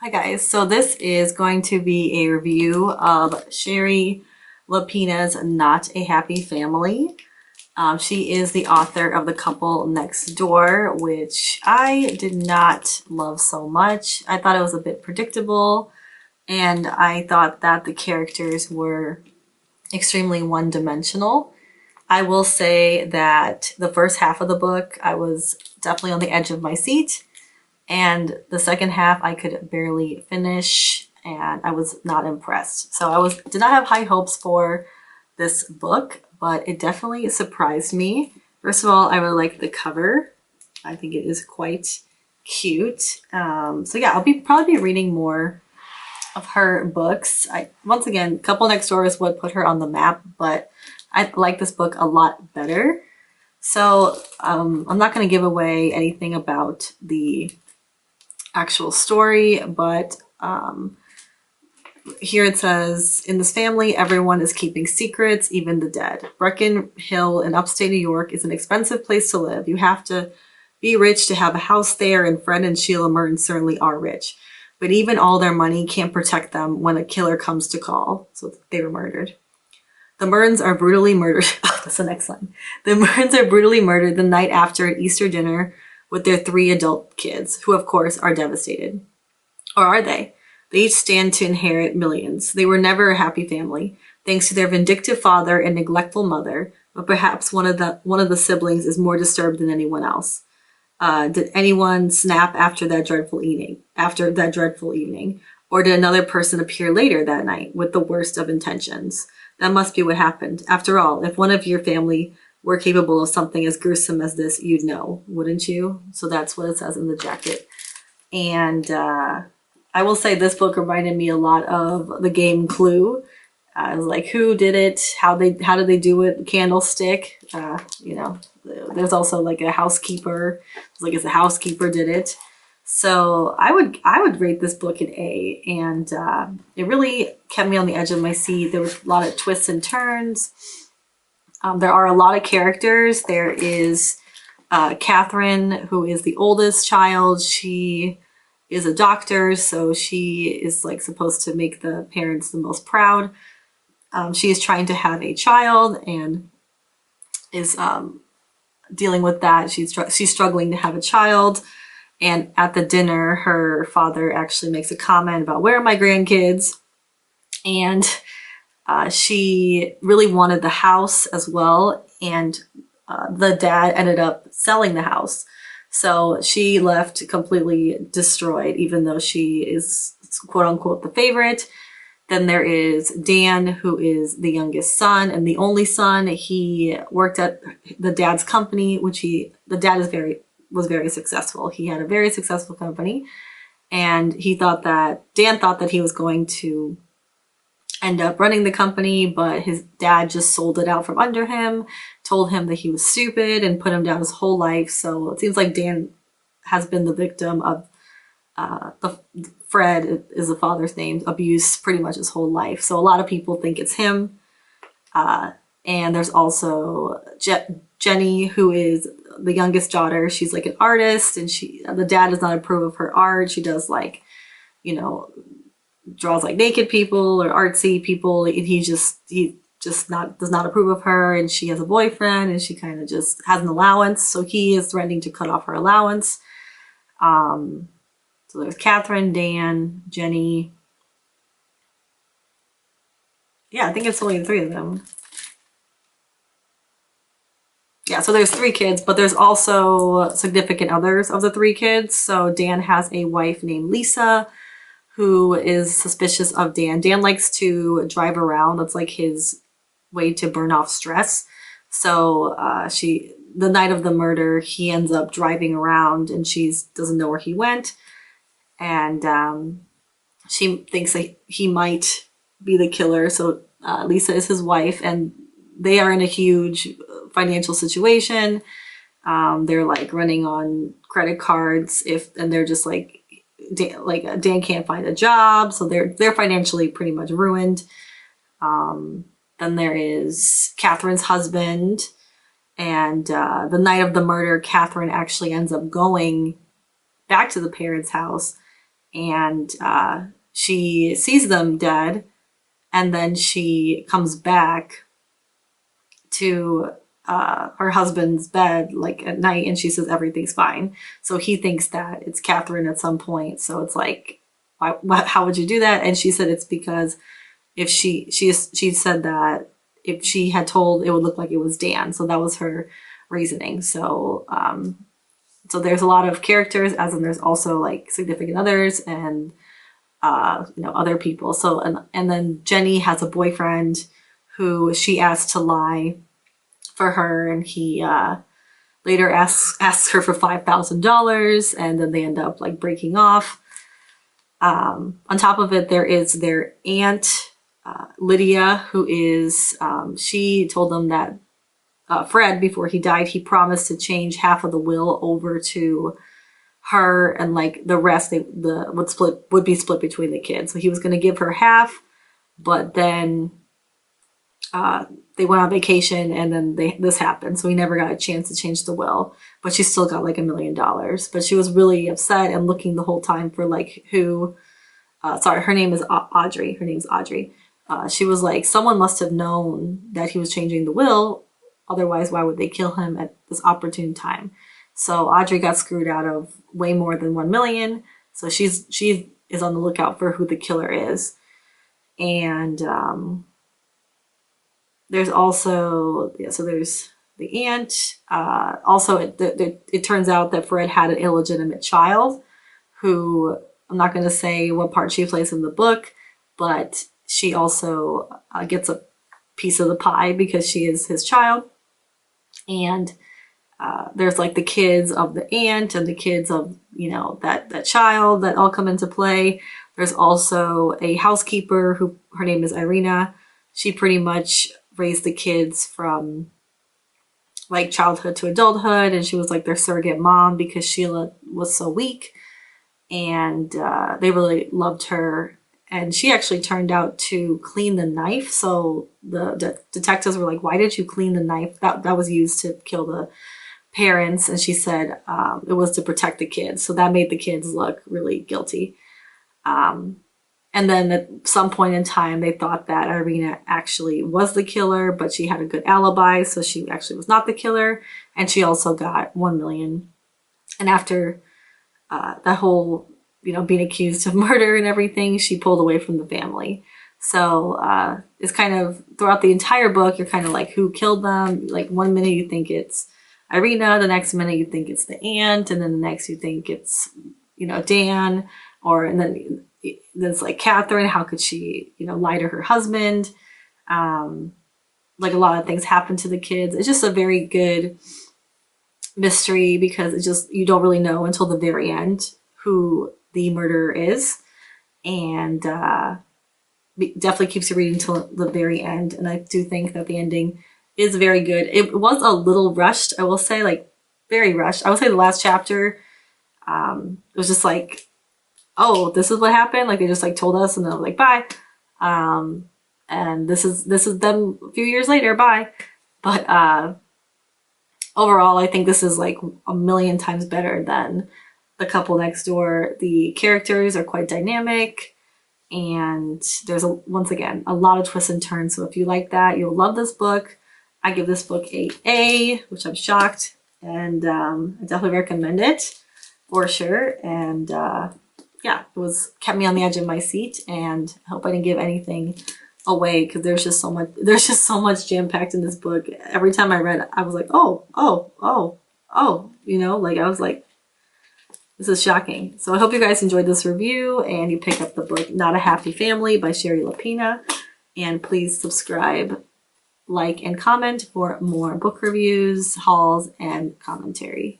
Hi guys, so this is going to be a review of Shari Lapina's Not a Happy Family. She is the author of The Couple Next Door, which I did not love so much. I thought it was a bit predictable, and I thought that the characters were extremely one-dimensional. I will say that the first half of the book, I was definitely on the edge of my seat. And the second half I could barely finish and I was not impressed. So I did not have high hopes for this book, but it definitely surprised me. First of all, I really like the cover. I think it is quite cute. So yeah, I'll probably be reading more of her books. Once again, Couple Next Door is what put her on the map, but I like this book a lot better. So I'm not going to give away anything about the actual story, but here it says, in this family, everyone is keeping secrets, even the dead. Brecon Hill in upstate New York is an expensive place to live. You have to be rich to have a house there, and Fred and Sheila Merton certainly are rich. But even all their money can't protect them when a killer comes to call. So they were murdered. The Mertons are brutally murdered. Oh, that's the next line. The Mertons are brutally murdered the night after an Easter dinner with their 3 adult kids, who of course are devastated. Or are they? They each stand to inherit millions. They were never a happy family, thanks to their vindictive father and neglectful mother, but perhaps one of the siblings is more disturbed than anyone else. Did anyone snap after that dreadful evening? Or did another person appear later that night with the worst of intentions? That must be what happened. After all, if one of your family were capable of something as gruesome as this, you'd know, wouldn't you? So that's what it says in the jacket. And I will say this book reminded me a lot of the game Clue. I was like, who did it? How did they do it? Candlestick. You know, there's also like a housekeeper. It's like, it's a housekeeper did it. So I would rate this book an A, and it really kept me on the edge of my seat. There was a lot of twists and turns. There are a lot of characters. There is Catherine, who is the oldest child. She is a doctor, so she is like supposed to make the parents the most proud. She is trying to have a child and is dealing with that. She's struggling to have a child. And at the dinner, her father actually makes a comment about, where are my grandkids? And she really wanted the house as well. And the dad ended up selling the house. So she left completely destroyed, even though she is quote unquote the favorite. Then there is Dan, who is the youngest son and the only son. He worked at the dad's company, which the dad was very successful. He had a very successful company, and Dan thought that he was going to end up running the company, but his dad just sold it out from under him, told him that he was stupid, and put him down his whole life. So it seems like Dan has been the victim of Fred is the father's name, abuse pretty much his whole life. So a lot of people think it's him. And there's also Jenny, who is the youngest daughter. She's like an artist, and the dad does not approve of her art. She does, like, you know, draws like naked people or artsy people, and he just does not approve of her. And she has a boyfriend, and she kind of just has an allowance, so he is threatening to cut off her allowance. So there's Catherine, Dan, Jenny. Yeah, I think it's only the 3 of them. Yeah, so there's 3 kids, but there's also significant others of the 3 kids. So Dan has a wife named Lisa, who is suspicious of Dan. Dan likes to drive around. That's like his way to burn off stress. So the night of the murder, he ends up driving around, and she doesn't know where he went. And she thinks that he might be the killer. So Lisa is his wife, and they are in a huge financial situation. They're like running on credit cards, and they're just like Dan can't find a job, so they're financially pretty much ruined. Then there is Catherine's husband, and the night of the murder, Catherine actually ends up going back to the parents' house and she sees them dead, and then she comes back to her husband's bed like at night, and she says everything's fine. So he thinks that it's Catherine at some point. So it's like, how would you do that? And she said it's because if she said that if she had told, it would look like it was Dan. So that was her reasoning. So so there's a lot of characters, as in there's also like significant others and other people. So and then Jenny has a boyfriend who she asked to lie for her, and he later asks her for $5,000, and then they end up like breaking off. On top of it, there is their aunt Lydia, who is she told them that Fred, before he died, he promised to change half of the will over to her, and like the rest would be split between the kids. So he was going to give her half, but then they went on vacation, and then this happened, so he never got a chance to change the will. But she still got like $1 million. But she was really upset and looking the whole time for like who. Sorry, her name is Audrey. Her name's Audrey. She was like, someone must have known that he was changing the will. Otherwise, why would they kill him at this opportune time? So Audrey got screwed out of way more than $1 million. So she is on the lookout for who the killer is. And there's also, so there's the aunt. Also, it turns out that Fred had an illegitimate child who, I'm not going to say what part she plays in the book, but she also gets a piece of the pie because she is his child. And there's like the kids of the aunt and the kids of, that child that all come into play. There's also a housekeeper who, her name is Irina. She pretty much raised the kids from like childhood to adulthood, and she was like their surrogate mom because Sheila was so weak, and they really loved her. And she actually turned out to clean the knife. So the detectives were like, why did you clean the knife that was used to kill the parents? And she said it was to protect the kids. So that made the kids look really guilty. And then at some point in time, they thought that Irina actually was the killer, but she had a good alibi, so she actually was not the killer. And she also got $1 million. And after that whole, being accused of murder and everything, she pulled away from the family. So it's kind of, throughout the entire book, you're kind of like, who killed them? Like, one minute you think it's Irina, the next minute you think it's the aunt, and then the next you think it's, Dan, and then it's like Catherine, how could she, lie to her husband? Like, a lot of things happen to the kids. It's just a very good mystery because it's just, you don't really know until the very end who the murderer is. And definitely keeps you reading till the very end. And I do think that the ending is very good. It was a little rushed, I will say, like very rushed. I would say the last chapter, it was just like, oh, this is what happened. Like, they just like told us, and then I was like, bye. And this is them a few years later, bye. But overall, I think this is like a million times better than The Couple Next Door. The characters are quite dynamic, and there's once again a lot of twists and turns. So if you like that, you'll love this book. I give this book an A, which I'm shocked, and I definitely recommend it for sure. And yeah, kept me on the edge of my seat, and I hope I didn't give anything away because there's just so much jam-packed in this book. Every time I read it, I was like, oh, like I was like, this is shocking. So I hope you guys enjoyed this review and you pick up the book Not a Happy Family by Shari Lapina. And please subscribe, like, and comment for more book reviews, hauls, and commentary.